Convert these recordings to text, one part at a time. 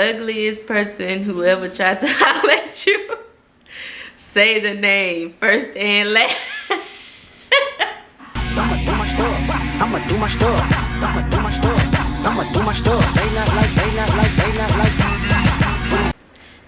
Ugliest person who ever tried to holler at you. Say the name first and last. I'ma do my stuff. I'ma do my stuff. I'ma do my stuff. I'ma do my stuff. They not like.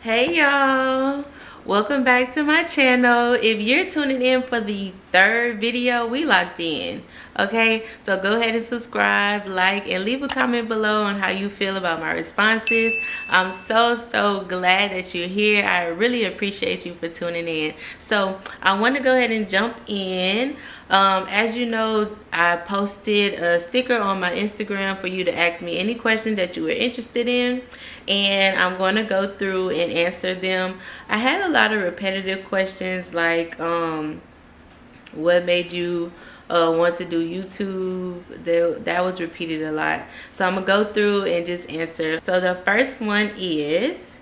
Hey y'all, welcome back to my channel. If you're tuning in for the third video, we locked in. Okay, so go ahead and subscribe, like, and leave a comment below on how you feel about my responses. I'm so glad that you're here. I really appreciate you for tuning in. So I want to go ahead and jump in. As you know, I posted a sticker on my Instagram for you to ask me any questions that you were interested in, and I'm going to go through and answer them. I had a lot of repetitive questions like what made you want to do YouTube. That was repeated a lot, so I'm gonna go through and just answer. So the first one is,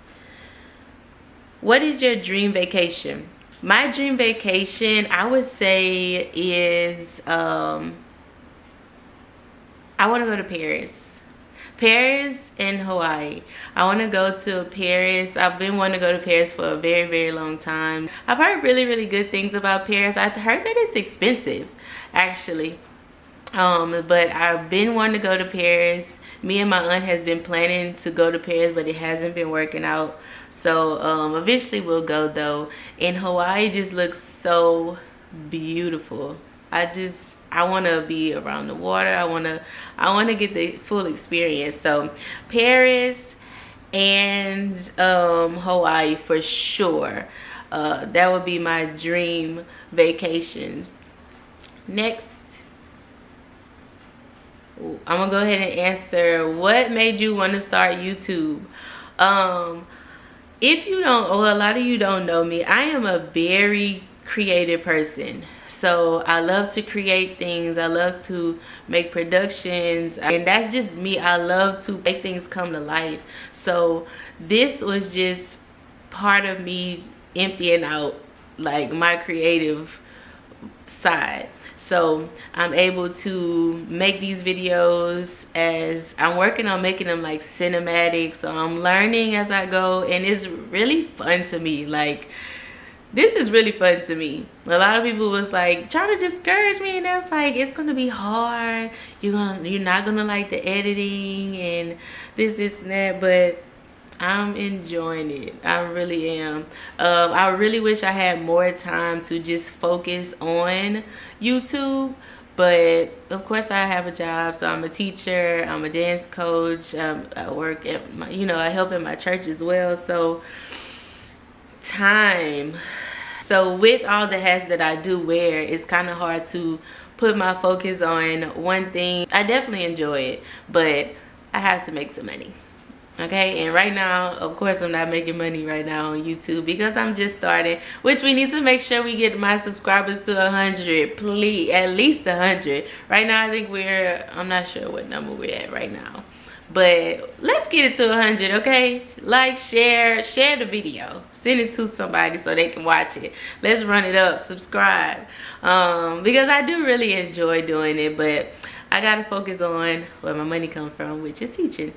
what is your dream vacation? My dream vacation, I would say, is I want to go to Paris and Hawaii. I want to go to Paris. I've been wanting to go to Paris for a very long time. I've heard really good things about Paris. I've heard that it's expensive, actually, but I've been wanting to go to Paris. Me and my aunt has been planning to go to Paris, but it hasn't been working out. So eventually we'll go though. And Hawaii just looks so beautiful. I want to be around the water. I want to get the full experience. So Paris and Hawaii for sure. That would be my dream vacations. Next, I'm gonna go ahead and answer, what made you want to start YouTube? If you don't, or a lot of you don't know me, I am a very creative person. So I love to create things. I love to make productions, and that's just me. I love to make things come to life. So this was just part of me emptying out like my creative side. So I'm able to make these videos, as I'm working on making them like cinematic. So I'm learning as I go, and it's really fun to me. Like, this is really fun to me. A lot of people was like trying to discourage me, and that's like, it's gonna be hard. You're not gonna like the editing and this and that, but I'm enjoying it. I really am. I really wish I had more time to just focus on YouTube, but of course I have a job. So I'm a teacher, I'm a dance coach, I work at I help at my church as well. So time. So with all the hats that I do wear, it's kind of hard to put my focus on one thing. I definitely enjoy it, but I have to make some money. Okay, and right now, of course, I'm not making money right now on YouTube because I'm just starting, which we need to make sure we get my subscribers to 100, please, at least 100. Right now, I think I'm not sure what number we're at right now, but let's get it to 100, okay? Like, share the video, send it to somebody so they can watch it. Let's run it up, subscribe, because I do really enjoy doing it, but I gotta focus on where my money comes from, which is teaching.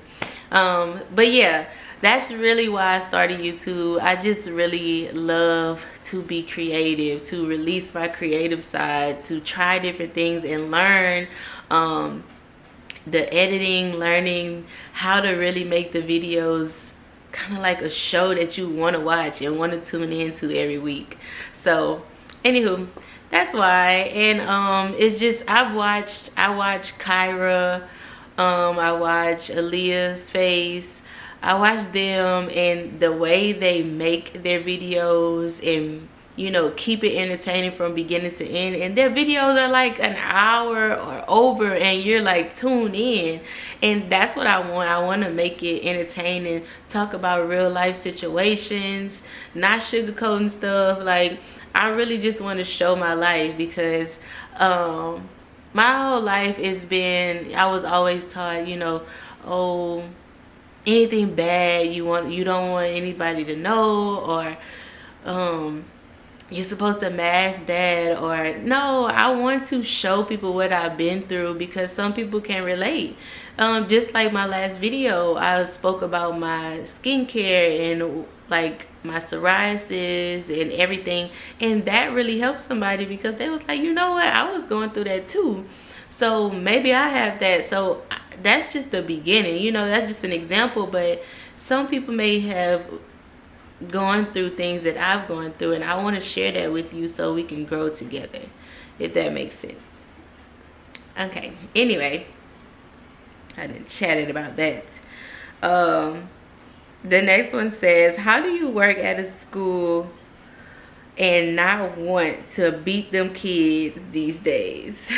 But yeah, that's really why I started YouTube. I just really love to be creative, to release my creative side, to try different things and learn the editing, learning how to really make the videos kind of like a show that you want to watch and want to tune into every week. So anywho, that's why. And it's just, I watch Kyra, I watch Aaliyah's Face. I watch them and the way they make their videos and keep it entertaining from beginning to end. And their videos are like an hour or over, and you're like tuned in. And that's what I want. I want to make it entertaining, talk about real life situations, not sugarcoating stuff. Like, I really just want to show my life, because my whole life I was always taught, oh, anything bad you don't want anybody to know, or you're supposed to mask that, or no, I want to show people what I've been through, because some people can relate. Just like my last video, I spoke about my skincare and like my psoriasis and everything, and that really helped somebody because they was like, you know what, I was going through that too, so maybe I have that. So that's just the beginning, you know, that's just an example, but some people may have gone through things that I've gone through, and I want to share that with you so we can grow together, if that makes sense. Okay, anyway, I done chatted about that. The next one says, how do you work at a school and not want to beat them kids these days?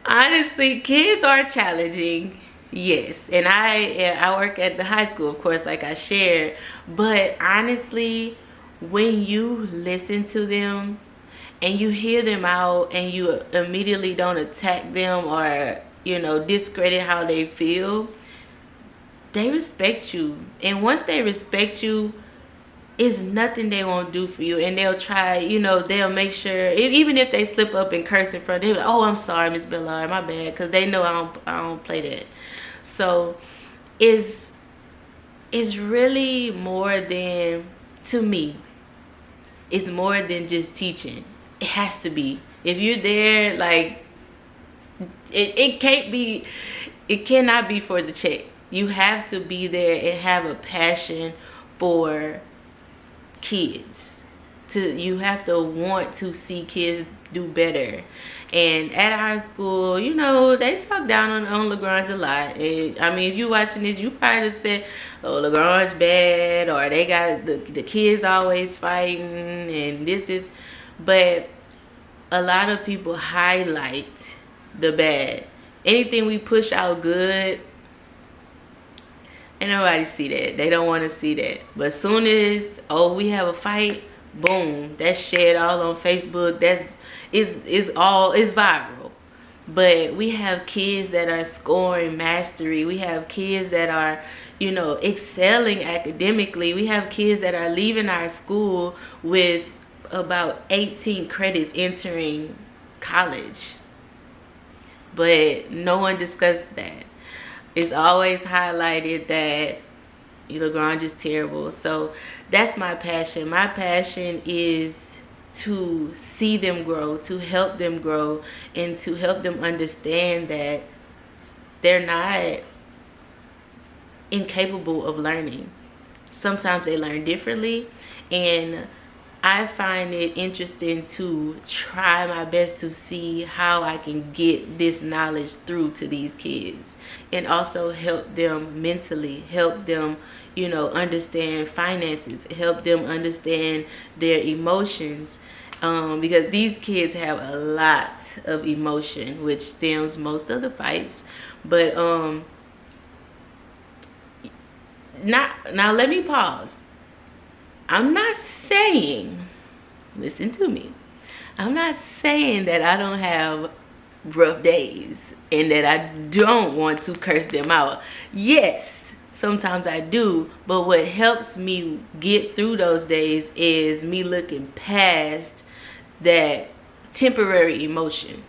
Honestly, kids are challenging, yes, and I work at the high school, of course, like I shared, but honestly, when you listen to them and you hear them out and you immediately don't attack them or, you know, discredit how they feel, they respect you. And once they respect you, it's nothing they won't do for you. And they'll try, you know, they'll make sure, even if they slip up and curse in front, they'll be like, oh, I'm sorry, Miss Bella, my bad, because they know I don't play that. So it's really more than, to me, it's more than just teaching. It has to be. If you're there, like, it can't be, it cannot be for the check. You have to be there and have a passion for kids. You have to want to see kids do better. And at our school, you know, they talk down on LaGrange a lot. And, I mean, if you're watching this, you probably said, oh, LaGrange bad, or they got the kids always fighting and this. But a lot of people highlight the bad. Anything we push out good, ain't nobody see that. They don't want to see that. But as soon as, oh, we have a fight, boom, that's shared all on Facebook. It's viral. But we have kids that are scoring mastery. We have kids that are, you know, excelling academically. We have kids that are leaving our school with about 18 credits entering college. But no one discussed that. It's always highlighted that LaGrange is terrible. So that's my passion. My passion is to see them grow, to help them grow, and to help them understand that they're not incapable of learning. Sometimes they learn differently, and I find it interesting to try my best to see how I can get this knowledge through to these kids, and also help them mentally, help them, you know, understand finances, help them understand their emotions, because these kids have a lot of emotion, which stems most of the fights. But now let me pause. I'm not saying, listen to me, I'm not saying that I don't have rough days and that I don't want to curse them out. Yes, sometimes I do, but what helps me get through those days is me looking past that temporary emotion.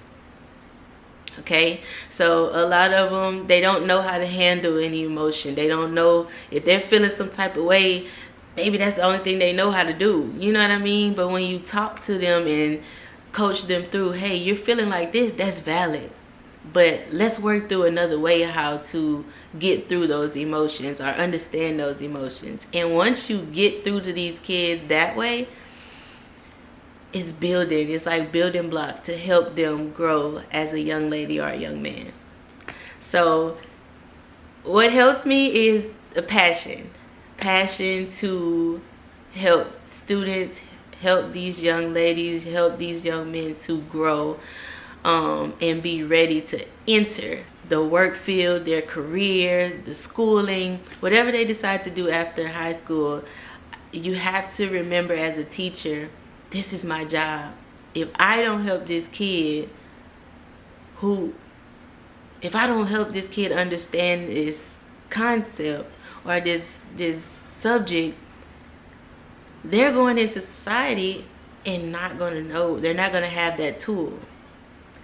Okay, so a lot of them, they don't know how to handle any emotion. They don't know if they're feeling some type of way. Maybe that's the only thing they know how to do. You know what I mean? But when you talk to them and coach them through, hey, you're feeling like this, that's valid. But let's work through another way how to get through those emotions or understand those emotions. And once you get through to these kids that way, it's building. It's like building blocks to help them grow as a young lady or a young man. So what helps me is a passion to help students, help these young ladies, help these young men to grow, and be ready to enter the work field, their career, the schooling, whatever they decide to do after high school. You have to remember as a teacher, this is my job. If I don't help this kid understand this concept or this subject, they're going into society and not going to know. They're not going to have that tool.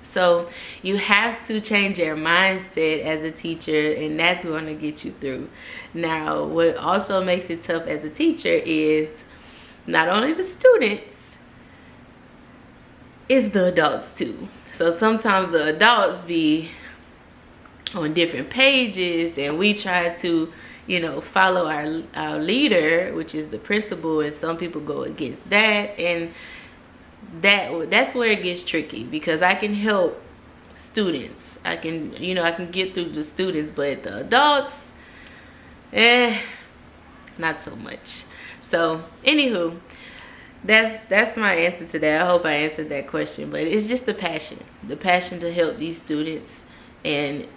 So you have to change your mindset as a teacher, and that's going to get you through. Now, what also makes it tough as a teacher is not only the students, it's the adults too. So sometimes the adults be on different pages, and we try to, follow our leader, which is the principal, and some people go against that, and that's where it gets tricky, because I can help students. I can get through the students, but the adults, not so much. So anywho, that's my answer to that. I hope I answered that question, but it's just the passion to help these students. And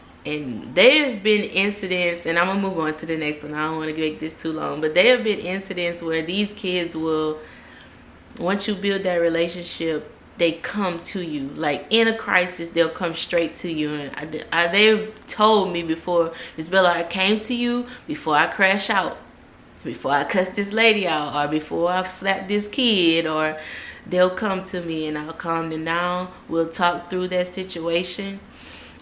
there have been incidents, and I'm gonna move on to the next one. I don't want to make this too long, but there have been incidents where these kids will, once you build that relationship, they come to you. Like in a crisis, they'll come straight to you. And they've told me before, Miss Bella, I came to you before I crash out, before I cuss this lady out, or before I slap this kid. Or they'll come to me and I'll calm them down. We'll talk through that situation,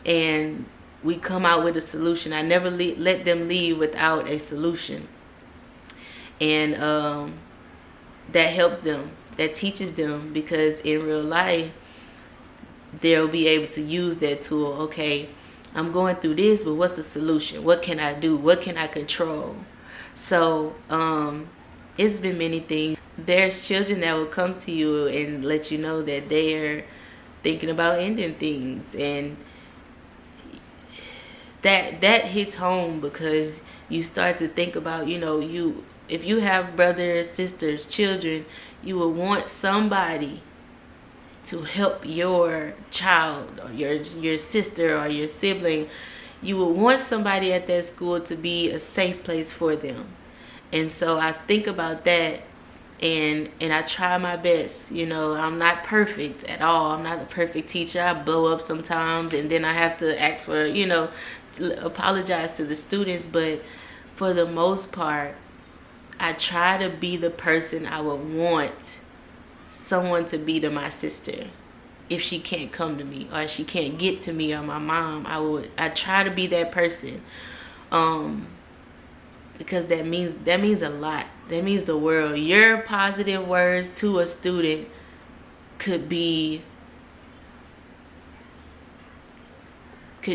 and we come out with a solution. I never let them leave without a solution. And that helps them, that teaches them, because in real life, they'll be able to use that tool. Okay, I'm going through this, but what's the solution? What can I do? What can I control? So it's been many things. There's children that will come to you and let you know that they're thinking about ending things, and that hits home, because you start to think about, if you have brothers, sisters, children, you will want somebody to help your child or your sister or your sibling. You will want somebody at that school to be a safe place for them. And so I think about that, and I try my best. I'm not perfect at all. I'm not a perfect teacher. I blow up sometimes, and then I have to ask for, apologize to the students. But for the most part, I try to be the person I would want someone to be to my sister if she can't come to me, or she can't get to me, or my mom. I try to be that person, because that means a lot. That means the world. Your positive words to a student could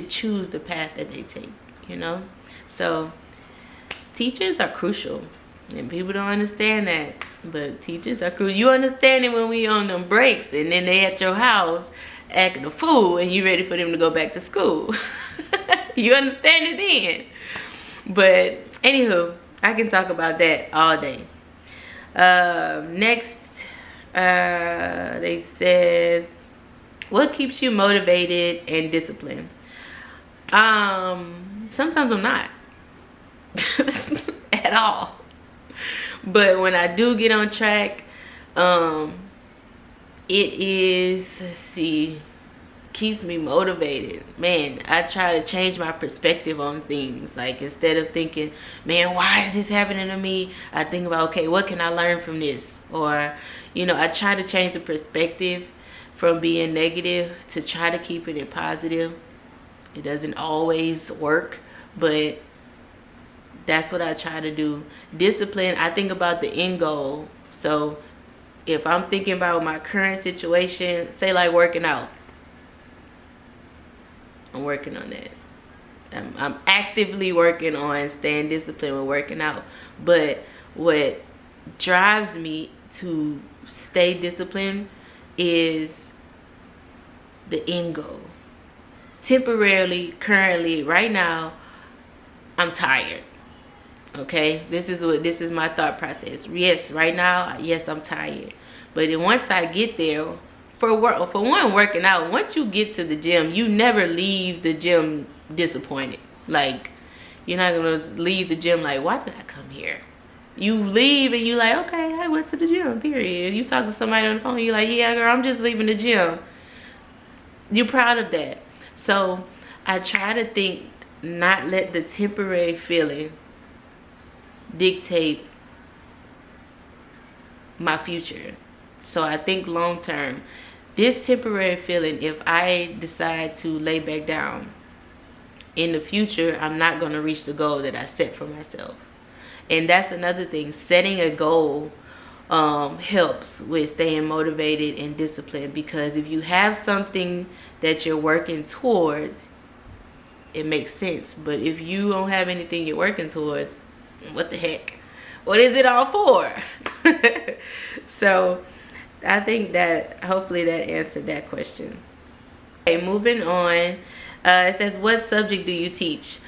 choose the path that they take, So teachers are crucial, and people don't understand that, but teachers are crucial. You understand it when we on them breaks, and then they at your house acting a fool, and you ready for them to go back to school. You understand it then. But anywho, I can talk about that all day. Next, they said, what keeps you motivated and disciplined? Sometimes I'm not at all, but when I do get on track, it is, keeps me motivated. Man, I try to change my perspective on things. Like, instead of thinking, man, why is this happening to me, I think about, okay, what can I learn from this? Or, I try to change the perspective from being negative to try to keep it in positive. It doesn't always work, but that's what I try to do. Discipline, I think about the end goal. So if I'm thinking about my current situation, say like working out, I'm working on that. I'm actively working on staying disciplined with working out. But what drives me to stay disciplined is the end goal. Temporarily, currently, right now, I'm tired. Okay, this is my thought process. Yes, right now, yes, I'm tired. But then once I get there, for one, working out, once you get to the gym, you never leave the gym disappointed. Like, you're not gonna leave the gym like, why did I come here? You leave and you like, okay, I went to the gym, period. You talk to somebody on the phone, you're like, yeah, girl, I'm just leaving the gym. You're proud of that. So I try to think, not let the temporary feeling dictate my future. So I think long term. this temporary feeling, if I decide to lay back down, in the future, I'm not going to reach the goal that I set for myself. And that's another thing. Setting a goal helps with staying motivated and disciplined, because if you have something that you're working towards, it makes sense. But if you don't have anything you're working towards, what the heck? What is it all for? So I think that hopefully that answered that question. Okay, moving on. It says, what subject do you teach?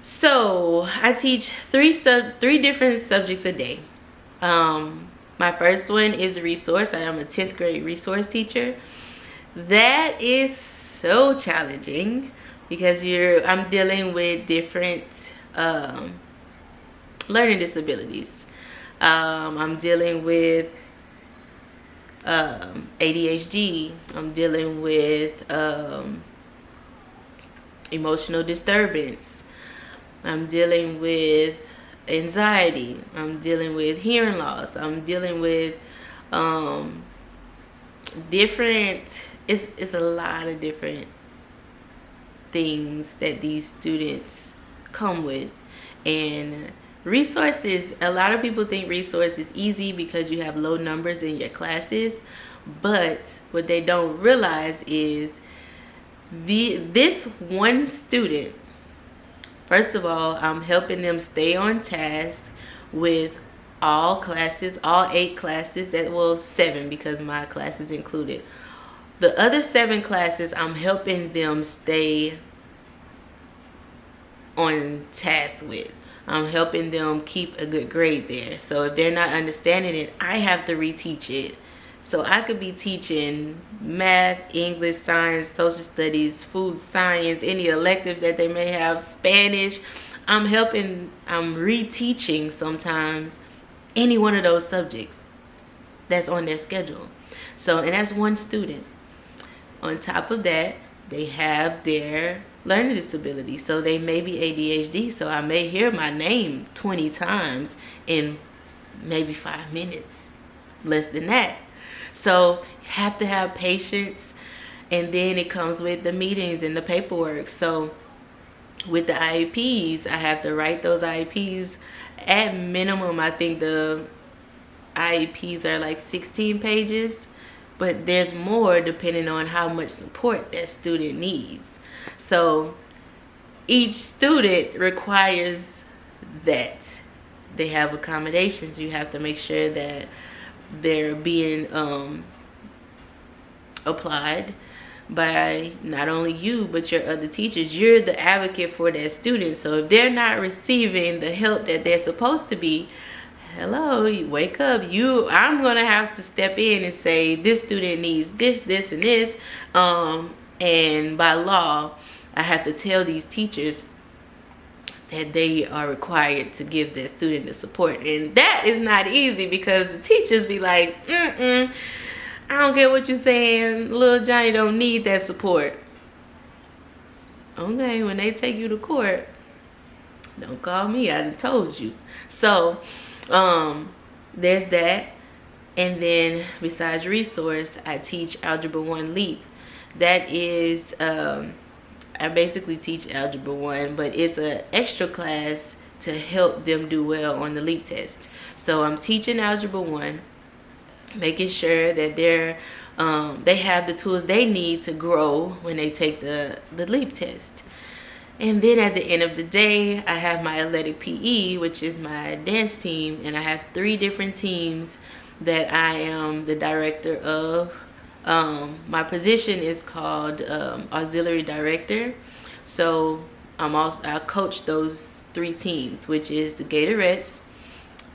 So I teach three different subjects a day. My first one is resource. I am a 10th grade resource teacher. That is so challenging because I'm dealing with different learning disabilities. I'm dealing with ADHD. I'm dealing with emotional disturbance. I'm dealing with anxiety. I'm dealing with hearing loss. I'm dealing with different, it's a lot of different things that these students come with. And resources, a lot of people think resource is easy because you have low numbers in your classes, but what they don't realize is this one student, first of all, I'm helping them stay on task with all classes, all 8 classes, 7 because my class is included. The other 7 classes, I'm helping them stay on task with. I'm helping them keep a good grade there. So if they're not understanding it, I have to reteach it. So I could be teaching math, English, science, social studies, food science, any electives that they may have, Spanish. I'm reteaching sometimes any one of those subjects that's on their schedule. So, and that's one student. On top of that, they have their learning disability. So they may be ADHD. So I may hear my name 20 times in maybe 5 minutes, less than that. So you have to have patience, and then it comes with the meetings and the paperwork. So with the IEPs, I have to write those IEPs. At minimum, I think the IEPs are like 16 pages, but there's more depending on how much support that student needs. So each student requires that they have accommodations. You have to make sure that they're being applied by not only you but your other teachers. You're the advocate for that student. So if they're not receiving the help that they're supposed to be, hello, you wake up. I'm gonna have to step in and say this student needs this, this, and this. And by law, I have to tell these teachers that they are required to give their student the support. And that is not easy because the teachers be like, I don't care what you're saying, little Johnny don't need that support. Okay, when they take you to court, don't call me, I done told you. So there's that. And then besides resource, I teach Algebra 1 LEAP. That is I basically teach Algebra 1, but it's an extra class to help them do well on the LEAP test. So I'm teaching Algebra 1, making sure that they have the tools they need to grow when they take the LEAP test. And then at the end of the day, I have my athletic PE, which is my dance team, and I have 3 different teams that I am the director of. My position is called auxiliary director. So I coach those 3 teams, which is the Gatorettes,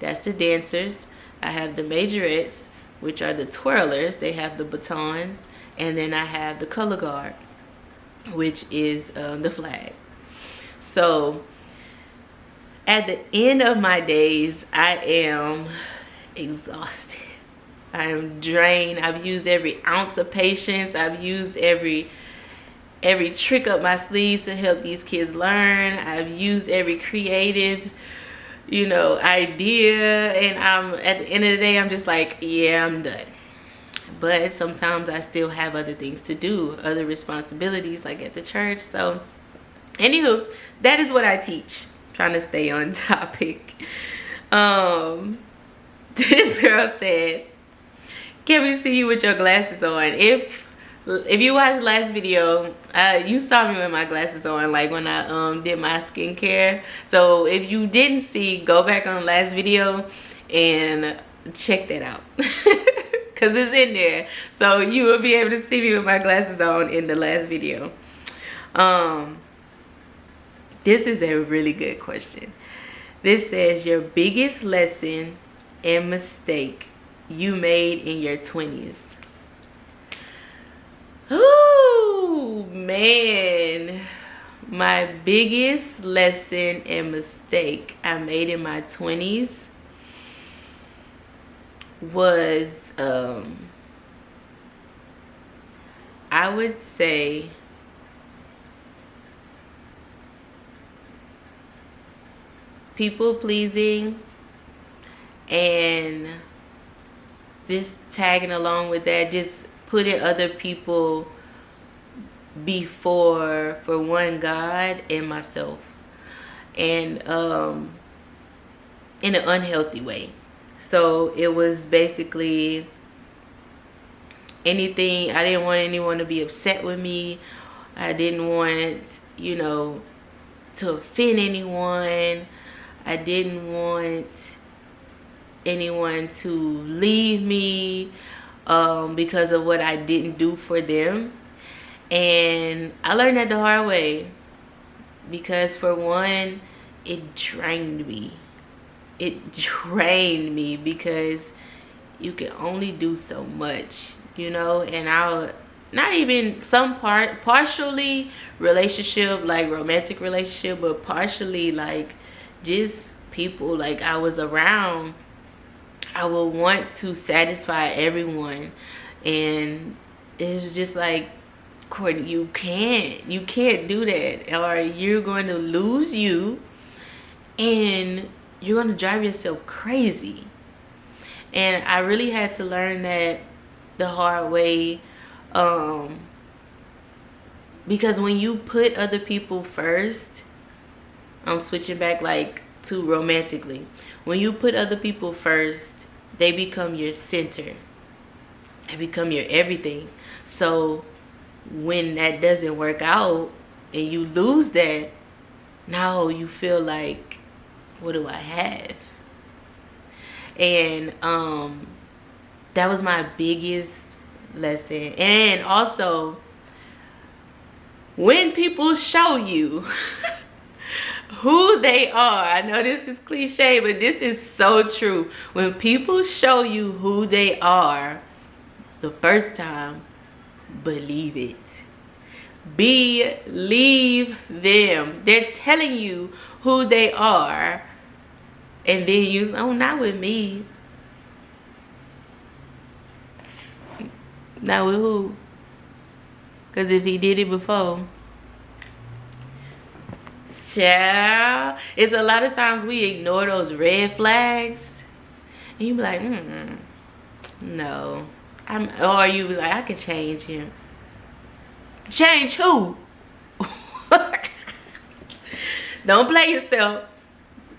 that's the dancers. I have the Majorettes, which are the twirlers. They have the batons. And then I have the color guard, which is the flag. So at the end of my days, I am exhausted. I am drained. I've used every ounce of patience. I've used every trick up my sleeves to help these kids learn. I've used every creative, idea. And at the end of the day, I'm just like, yeah, I'm done. but sometimes I still have other things to do, other responsibilities like at the church. So anywho, that is what I teach. Trying to stay on topic. This girl said, can we see you with your glasses on? If you watched last video, you saw me with my glasses on, like when I did my skincare. So if you didn't see, go back on last video and check that out. Because it's in there. So you will be able to see me with my glasses on in the last video. This is a really good question. This says, your biggest lesson and mistake you made in your 20s. Ooh, man. My biggest lesson and mistake I made in my 20s was, I would say, people pleasing, and just tagging along with that, just putting other people before, for one, God and myself, and in an unhealthy way. So it was basically anything. I didn't want anyone to be upset with me. I didn't want, you know, to offend anyone. I didn't want anyone to leave me because of what I didn't do for them. And I learned that the hard way, because for one, it drained me. It drained me because you can only do so much, you know. And I'll not even partially relationship, like romantic relationship, but partially like just people like I was around. I would want to satisfy everyone, and it was just like, Courtney, you can't do that, or you're going to lose you, and you're going to drive yourself crazy. And I really had to learn that the hard way, because when you put other people first, I'm switching back like to romantically. When you put other people first, they become your center. They become your everything. So when that doesn't work out and you lose that, now you feel like, what do I have? And that was my biggest lesson. And also, when people show you who they are, I know this is cliche, but this is so true. When people show you who they are the first time, believe it. Believe them. They're telling you who they are, and then you, oh, not with me. Not with who? Because if he did it before, child, it's a lot of times we ignore those red flags, and you be like, no. Or you be like, I can change him. Change who? Don't play yourself.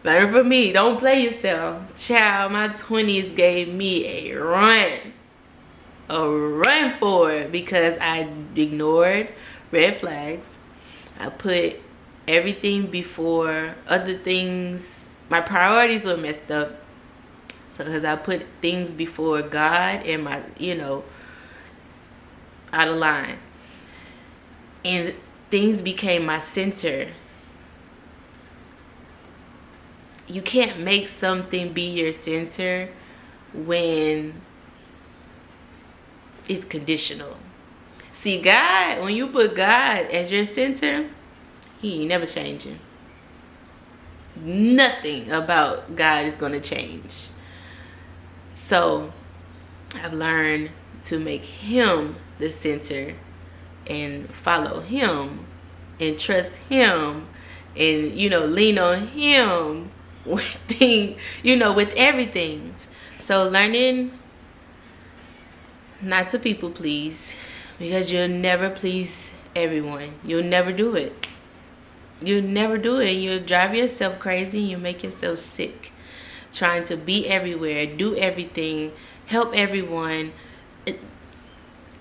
Learn from me. Don't play yourself. Child, my 20s gave me a run for it, because I ignored red flags. I put everything before other things. My priorities were messed up. So because I put things before God and my, you know, out of line. And things became my center. You can't make something be your center when it's conditional. See, God, when you put God as your center, he ain't never changing. Nothing about God is going to change. So I've learned to make him the center and follow him and trust him and, you know, lean on him with things, you know, with everything. So learning not to people please, because you'll never please everyone. You'll never do it. You'll never do it. You'll drive yourself crazy. You make yourself sick trying to be everywhere, do everything, help everyone.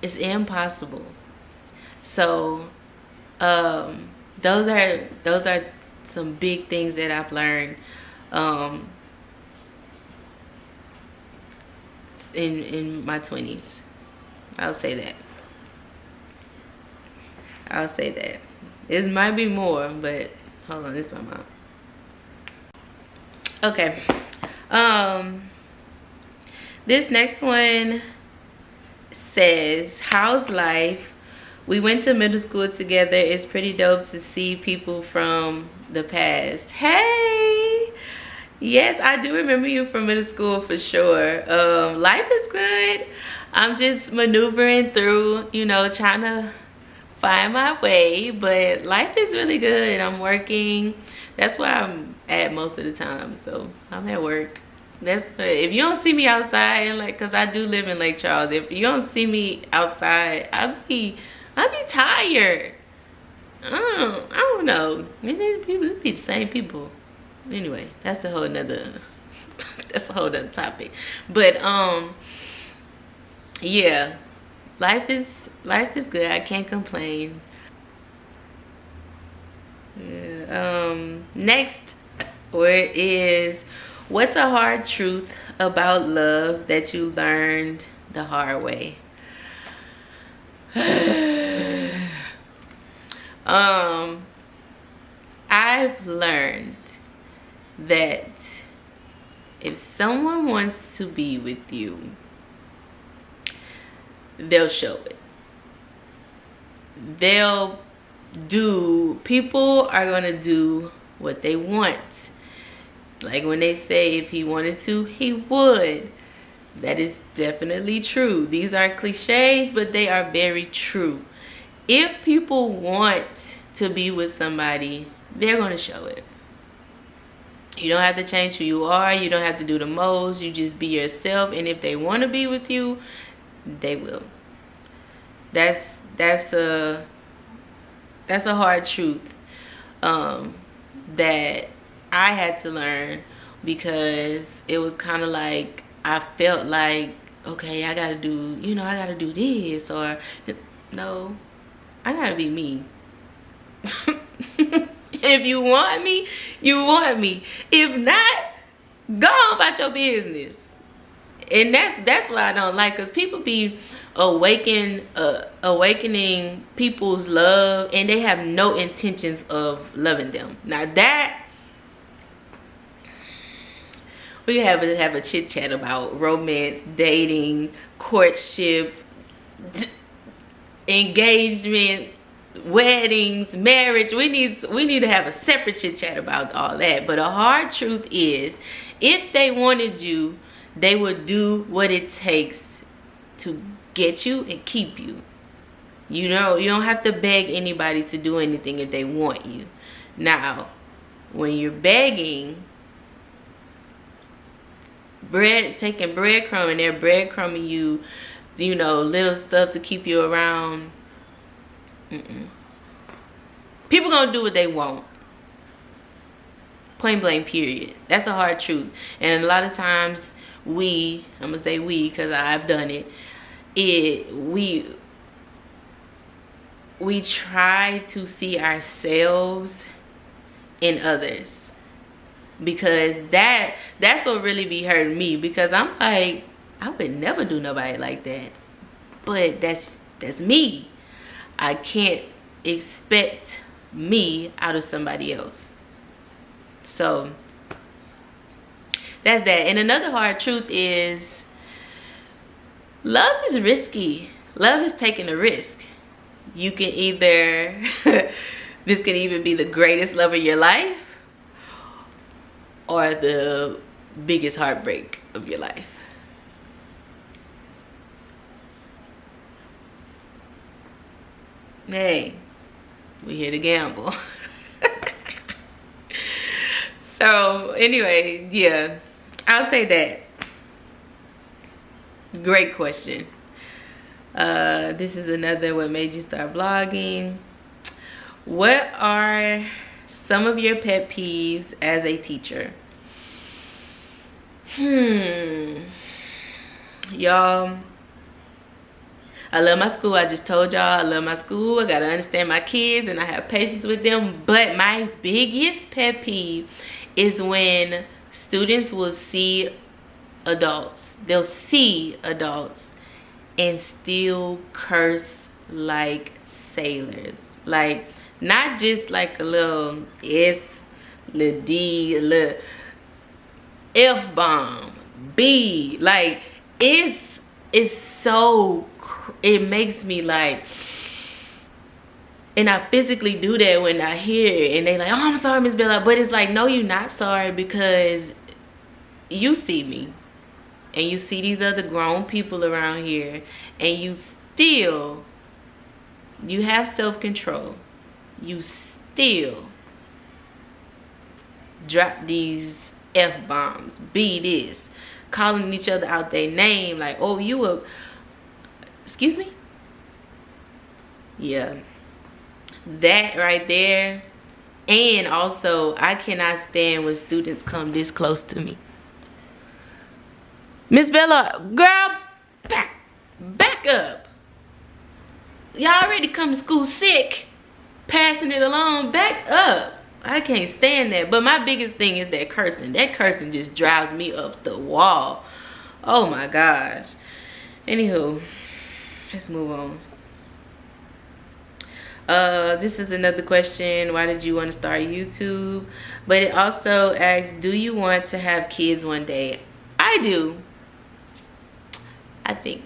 It's impossible. So those are some big things that I've learned in my 20s. I'll say that. It might be more, but hold on, this is my mom. Okay. This next one says, how's life? We went to middle school together. It's pretty dope to see people from the past. Hey! Yes, I do remember you from middle school for sure. Life is good. I'm just maneuvering through, you know, trying to find my way, but life is really good. I'm working. That's where I'm at most of the time. So I'm at work. If you don't see me outside, like, cause I do live in Lake Charles. If you don't see me outside, I'll be tired. I don't know. It be the same people. Anyway, that's a whole nother topic. But yeah, life is good. I can't complain. Yeah. Next word is, what's a hard truth about love that you learned the hard way? I've learned that if someone wants to be with you, they'll show it. People are gonna do what they want. Like when they say if he wanted to, he would. That is definitely true. These are cliches, but they are very true. If people want to be with somebody, they're gonna show it. You don't have to change who you are. You don't have to do the most. You just be yourself. And if they want to be with you, they will. That's a hard truth that I had to learn, because it was kind of like I felt like, okay, I gotta do this, or no, I gotta be me. If you want me, you want me. If not, go on about your business. And that's what I don't like, because people be awakening people's love, and they have no intentions of loving them. Now that we have a chit chat about romance, dating, courtship, engagement, weddings, marriage. We need to have a separate chit chat about all that. But a hard truth is, if they wanted you, they would do what it takes to get you and keep you. You know, you don't have to beg anybody to do anything if they want you. Now, when you're begging, taking breadcrumb, and they're breadcrumbing you, you know, little stuff to keep you around. People gonna do what they want. Plain blank, period. That's a hard truth. And a lot of times I'm gonna say we, because I've done it. We try to see ourselves in others, because that's what really be hurting me, because I'm like, I would never do nobody like that, but that's me. I can't expect me out of somebody else. So that's that. And another hard truth is, love is risky. Love is taking a risk. You can either this can even be the greatest love of your life, or the biggest heartbreak of your life. Hey, we here to gamble. So anyway, yeah, I'll say that. Great question. This is another what made you start vlogging. What are some of your pet peeves as a teacher? Y'all, I love my school. I just told y'all I love my school. I gotta understand my kids and I have patience with them. But my biggest pet peeve is when students will see adults. They'll see adults and still curse like sailors. Like, not just like a little S, little D, a little F-bomb, B. Like, it's so, it makes me like, and I physically do that when I hear it and they like, oh, I'm sorry, Miss Bella. But it's like, no, you're not sorry, because you see me and you see these other grown people around here and you have self-control. You still drop these F-bombs, be this, calling each other out their name, like, oh, you a, excuse me? Yeah, that right there. And also, I cannot stand when students come this close to me. Miss Bella, girl, back up. Y'all already come to school sick, passing it along, back up. I can't stand that. But my biggest thing is that cursing. That cursing just drives me up the wall. Oh my gosh. Anywho, let's move on. This is another question. Why did you want to start YouTube? But it also asks, do you want to have kids one day? I do. I think.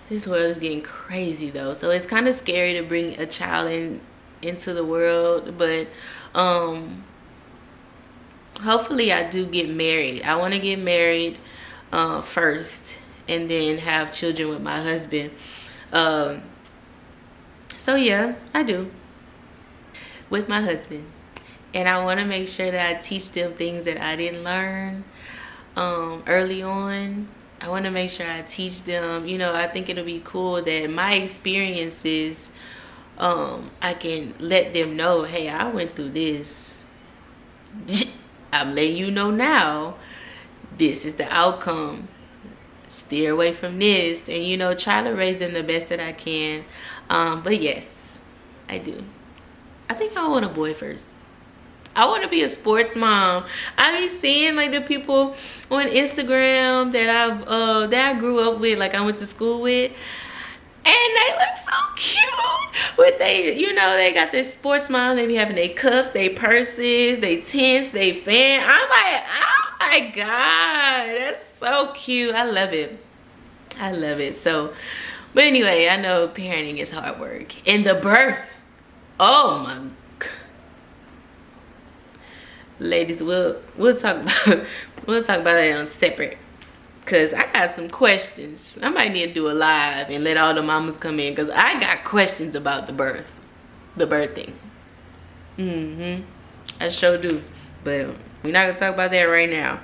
This world is getting crazy though, so it's kind of scary to bring a child into the world. But hopefully I do get married. I want to get married first and then have children with my husband. So yeah, I do, with my husband. And I want to make sure that I teach them things that I didn't learn early on. I want to make sure I teach them, you know, I think it'll be cool that my experiences, I can let them know, hey, I went through this. I'm letting you know now, this is the outcome. Steer away from this, and, you know, try to raise them the best that I can. But yes, I do. I think I want a boy first. I want to be a sports mom. I be seeing like the people on Instagram that I grew up with, like I went to school with, and they look so cute. With they, you know, they got this sports mom. They be having their cups, their purses, their tents, their fan. I'm like, oh my god, that's so cute. I love it. I love it. So, but anyway, I know parenting is hard work. And the birth, oh my god. Ladies, we'll talk about it on separate, cause I got some questions. I might need to do a live and let all the mamas come in, cause I got questions about the birthing. I sure do, but we're not gonna talk about that right now.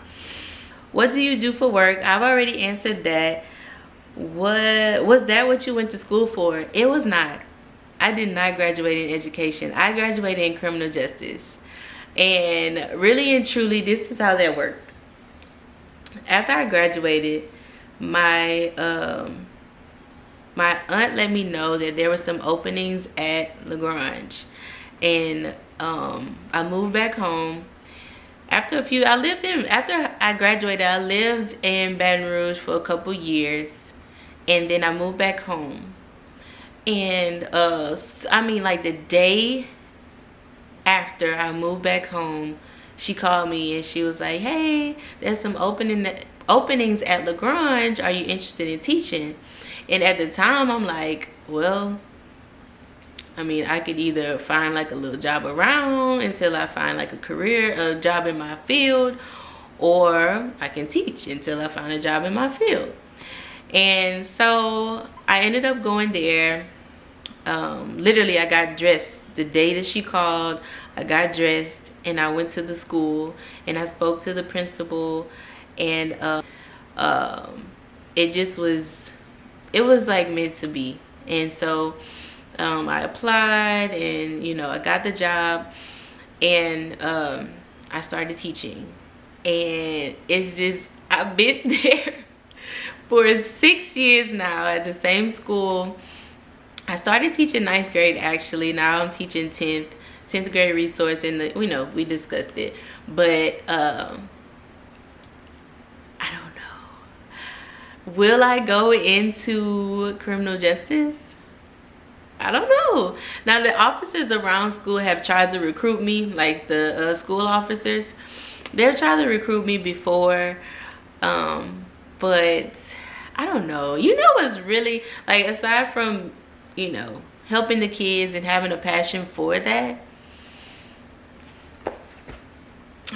What do you do for work? I've already answered that. What was that? What you went to school for? It was not. I did not graduate in education. I graduated in criminal justice. And really and truly, this is how that worked. After I graduated, my aunt let me know that there were some openings at LaGrange, and I moved back home. After I graduated, I lived in Baton Rouge for a couple years, and then I moved back home. And I mean, like the day after I moved back home, she called me and she was like, hey, there's some openings at LaGrange. Are you interested in teaching? And at the time, I'm like, well, I mean, I could either find like a little job around until I find like a job in my field, or I can teach until I find a job in my field. And so I ended up going there. Literally, I got dressed the day that she called. I got dressed and I went to the school and I spoke to the principal, and it just was it was like meant to be. And so I applied, and you know, I got the job, and I started teaching. And it's just, I've been there for 6 years now at the same school. I started teaching 9th grade actually. Now I'm teaching 10th grade resource, and you know, we discussed it. But I don't know. Will I go into criminal justice? I don't know. Now the officers around school have tried to recruit me, like the school officers. They've tried to recruit me before, but I don't know. You know what's really, like, aside from, you know, helping the kids and having a passion for that, I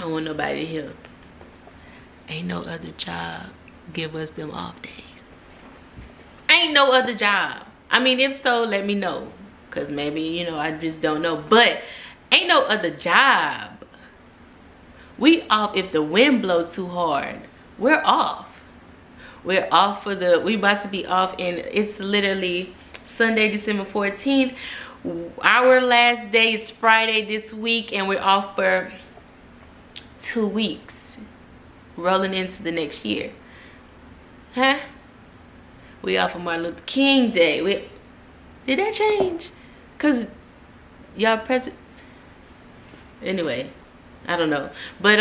don't want nobody to hear, ain't no other job give us them off days. Ain't no other job. I mean, if so, let me know, because maybe, you know, I just don't know. But ain't no other job. We off if the wind blows too hard. We're off. We're off for the, we about to be off, and it's literally Sunday, December 14th. Our last day is Friday this week, and we're off for 2 weeks, rolling into the next year. Huh? We off for Martin Luther King Day. Did that change? Cause y'all president. Anyway, I don't know. But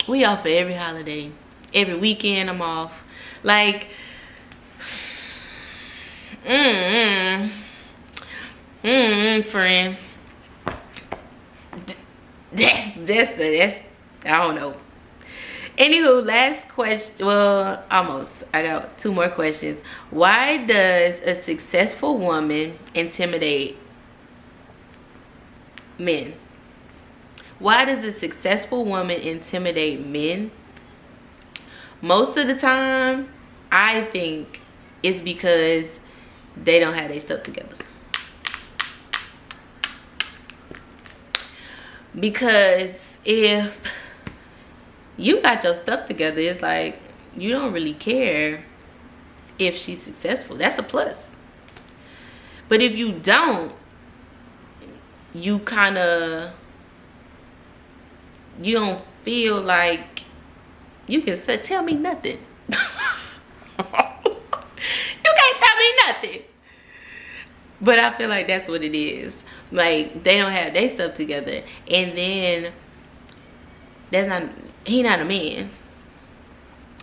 we off for every holiday. Every weekend I'm off. Like, friend. That's I don't know. Anywho, last question. Well, almost. I got 2 more questions. Why does a successful woman intimidate men? Why does a successful woman intimidate men? Most of the time, I think it's because they don't have their stuff together. Because if you got your stuff together, it's like you don't really care if she's successful. That's a plus. But if you don't, you don't feel like you can say, tell me nothing. You can't tell me nothing. But I feel like that's what it is. Like, they don't have their stuff together, and then he not a man.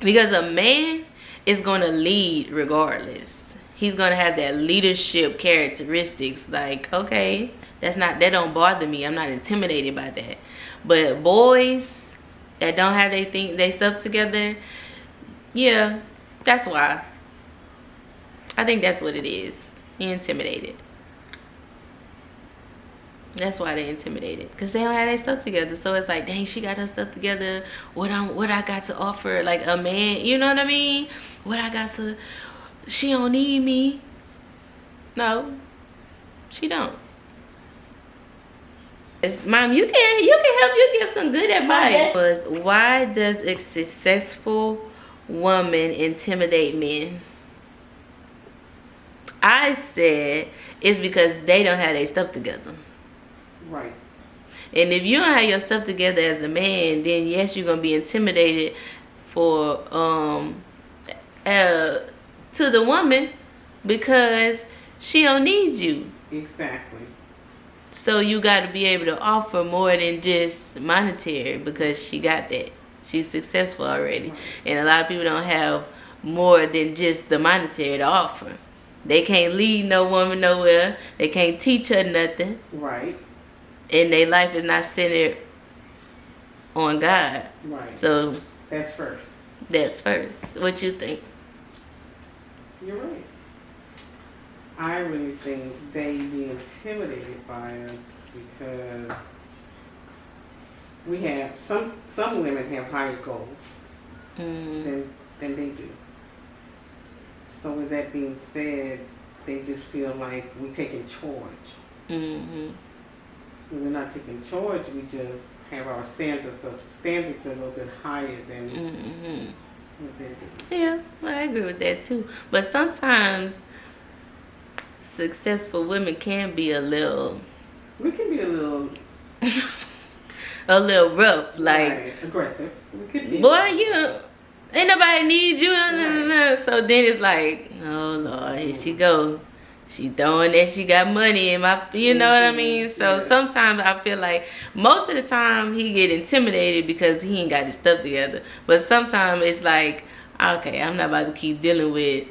Because a man is going to lead regardless. He's going to have that leadership characteristics. Like, okay, that don't bother me. I'm not intimidated by that. But boys that don't have they stuff together, yeah, that's why. I think that's what it is. You're intimidated. That's why they're intimidated, because they don't have their stuff together. So it's like, dang, she got her stuff together. What I got to offer? Like a man, you know what I mean? She don't need me. No, she don't. Mom, you can help you give some good advice. Why does a successful woman intimidate men? I said it's because they don't have their stuff together. Right. And if you don't have your stuff together as a man, then yes, you're gonna be intimidated for to the woman, because she don't need you. Exactly. So you got to be able to offer more than just monetary, because she got that. She's successful already. Right. And a lot of people don't have more than just the monetary to offer. They can't lead no woman nowhere. They can't teach her nothing. Right. And their life is not centered on God. Right. So that's first. That's first. What you think? You're right. I really think they be intimidated by us because we have some women have higher goals than they do. So with that being said, they just feel like we taking charge. Mm-hmm. When we're not taking charge, we just have our standards a little bit higher than what they're doing. Yeah, well, I agree with that too. But sometimes successful women can be a little We can be a little rough, like right, aggressive. We could be. boy, you ain't nobody need you. So then it's like, oh Lord, here she go. She throwing that she got money in my, you know what I mean? So Yes. sometimes I feel like most of the time he get intimidated because he ain't got his stuff together. But sometimes it's like, okay, I'm not about to keep dealing with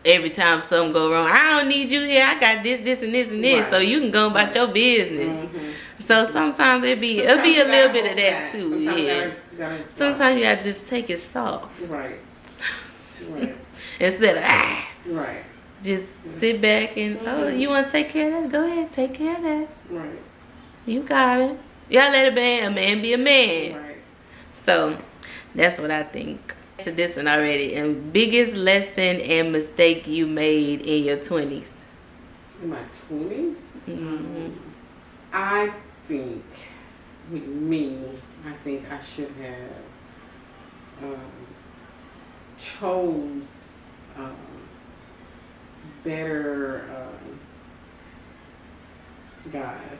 every time something go wrong. I don't need you here. I got this, this, and this, and this. Right. So you can go about Right. your business. Mhm. So sometimes it'll be a Sometimes you little gotta bit of hold that back. too. Sometimes Yeah. you gotta Sometimes you gotta just take it soft Right. Right. instead of Right. just sit back and you want to take care of that? Go ahead, take care of that. Right. You got it. Y'all let a man be a man. Right. So that's what I think. To this one already. And biggest lesson and mistake you made in your 20s. In my 20s, Mm-hmm. I think with me, I think I should have chose better guys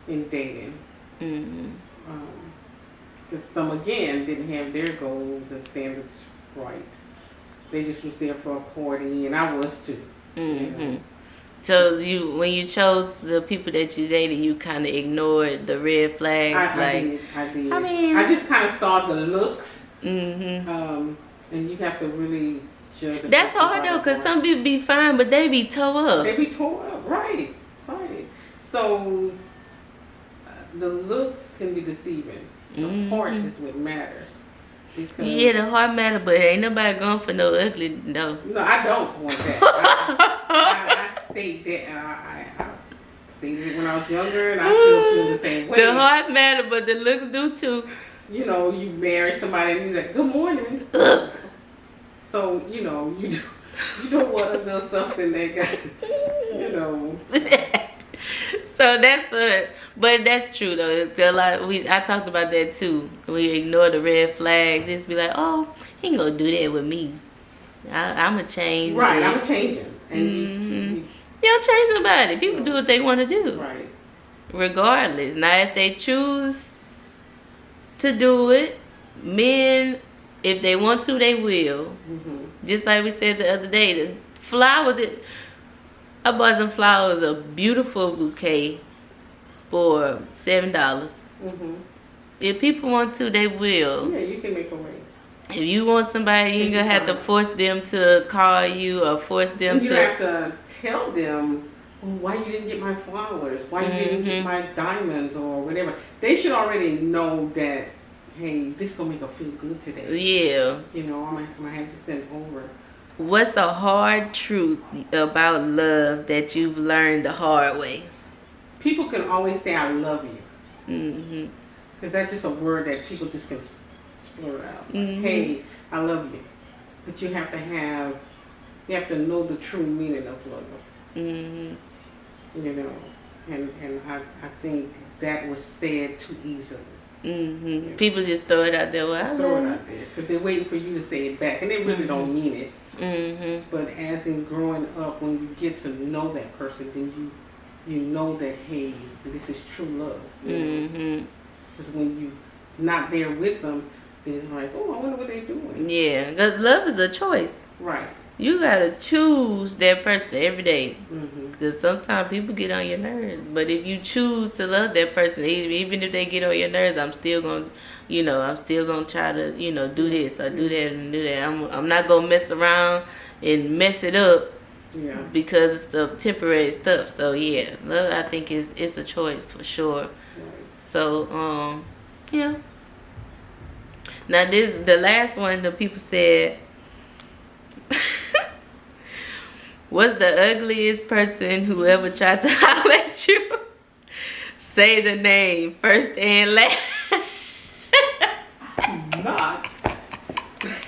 in dating. Mm-hmm. Because some, again, didn't have their goals and standards right. They just was there for a party, and I was too. Mm-hmm. You know? So when you chose the people that you dated, you kind of ignored the red flags. I did. I mean- I just kind of saw the looks, Mm-hmm. and you have to really judge. a That's person hard by though, the cause part. some people be fine, but they be toe up. They be tore up, right? So the looks can be deceiving. The heart is what matters. Because Yeah, the heart matter, but ain't nobody going for no ugly no. no, I don't want that. I state that. I stated it when I was younger, and I still feel the same way. The heart matter, but the looks do too. You know, you marry somebody and you're like, "Good morning." Ugh. So you know, you don't want to know something that got, you know. So but that's true though. I talked about that too. We ignore the red flags. Just be like, oh, he ain't gonna do that with me. I'm a change. Right, it. I'm changing. And You don't change nobody. People do what they want to do. right. Regardless. Now, if they choose to do it, men, if they want to, they will. Mm-hmm. Just like we said the other day, the flowers, I bought some flowers, a beautiful bouquet for $7. Mm-hmm. If people want to, they will. Yeah, you can make a way. If you want somebody, you ain't gonna have to force them to call you or force them And you to. have to tell them, oh, why you didn't get my flowers, why you didn't get my diamonds or whatever. They should already know that, hey, this gonna make her feel good today. Yeah. You know, I'm gonna have to send over. What's a hard truth about love that you've learned the hard way? People can always say, I love you. Mm-hmm. Because that's just a word that people just can splurt out. Like, Mhm. hey, I love you. But you have to know the true meaning of love. Mm-hmm. You know, and I think that was said too easily. Mm-hmm. People just throw it out there. Well, I Just throw love it you. out there because they're waiting for you to say it back, and they really don't mean it. Mm-hmm. But as in growing up, when you get to know that person, then you know that, hey, this is true love. Mm-hmm. Because when you're not there with them, then it's like, oh, I wonder what they're doing. Yeah, because love is a choice. Right. You gotta choose that person every day. Mm-hmm. Because sometimes people get on your nerves. But if you choose to love that person, even if they get on your nerves, I'm still gonna try to, do this or do that and do that. I'm not gonna mess around and mess it up Yeah. because it's the temporary stuff. So yeah, love I think it's a choice for sure. Right. So yeah. Now the last one the people said. What's the ugliest person who ever tried to holler at you? Say the name first and last. I'm not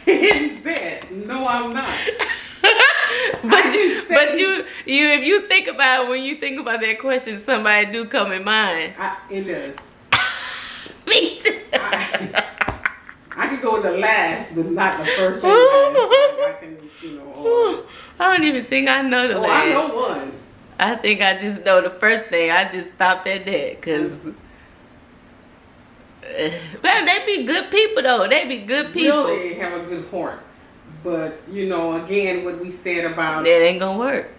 saying that. No, I'm not. but you if you think about it, when you think about that question, somebody do come in mind. It does. Me too. I can go with the last, but not the first and last. Like, I can, you know. I don't even think I know the last. I know one. I think I just know the first thing. I just stopped at that because. Well, they be good people though. They be good people. Really have a good heart. But, you know, again, what we said about... That ain't gonna work.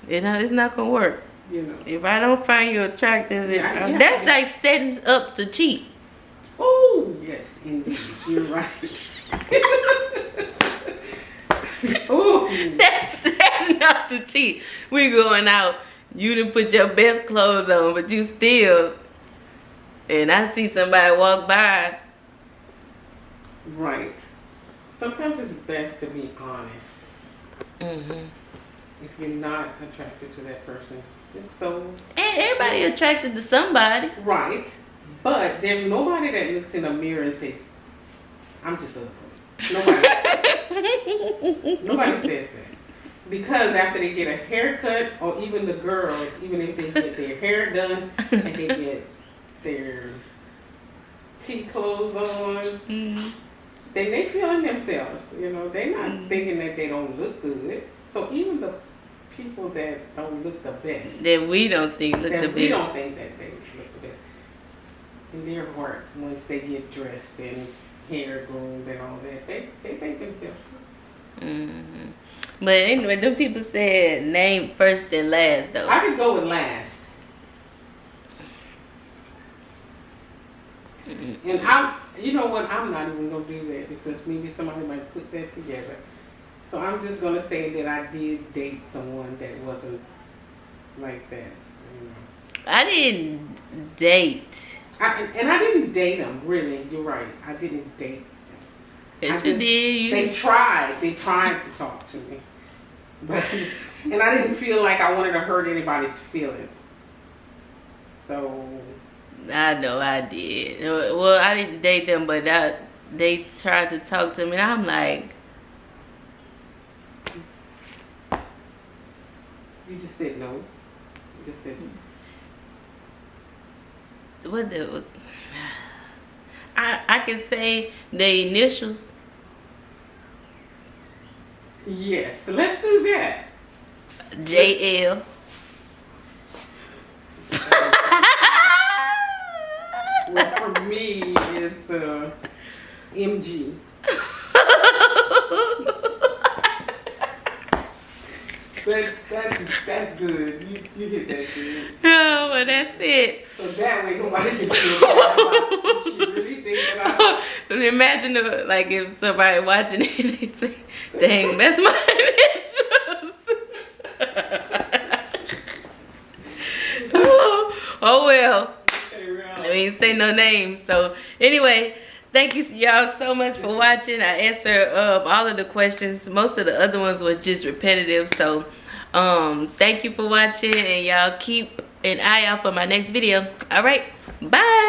It's not gonna work. You know. If I don't find you attractive, that's like setting up to cheat. Oh, yes, indeed. You're right. Ooh. That's setting up to cheat. We going out. You didn't put your best clothes on, but you still... And I see somebody walk by. Right. Sometimes it's best to be honest. Mm-hmm. If you're not attracted to that person, so. And everybody attracted to somebody. Right. But there's nobody that looks in a mirror and says, I'm just ugly. Nobody. Nobody says that. Because after they get a haircut, or even the girls, even if they get their hair done and they get their tea clothes on, then they feeling themselves. You know, they're not thinking that they don't look good. So even the people that don't look the best, that we don't think look the best, we don't think that they look the best. In their heart, once they get dressed and hair groomed and all that, they think themselves. Mm-hmm. But anyway, them people said name first and last though. I could go with last. And you know what, I'm not even going to do that because maybe somebody might put that together. So I'm just going to say that I did date someone that wasn't like that. You know. I didn't date. And I didn't date them, really. You're right. I didn't date them. Yes, you did. They tried to talk to me. But, and I didn't feel like I wanted to hurt anybody's feelings. So... I know I did. Well, I didn't date them, but they tried to talk to me, and I'm like... You just said no. You just said no. What the... I can say the initials. Yes, so let's do that. JL. Well, for me, it's MG. That's good. You hit that good. Oh, well, that's it. So that way nobody can feel bad about she really thinks that Imagine like if somebody watching it and they say, dang, that's my initials. Oh well. I mean, say no names. So anyway, thank you y'all so much for watching. I answered all of the questions. Most of the other ones was just repetitive. So thank you for watching, and y'all keep an eye out for my next video. All right, bye.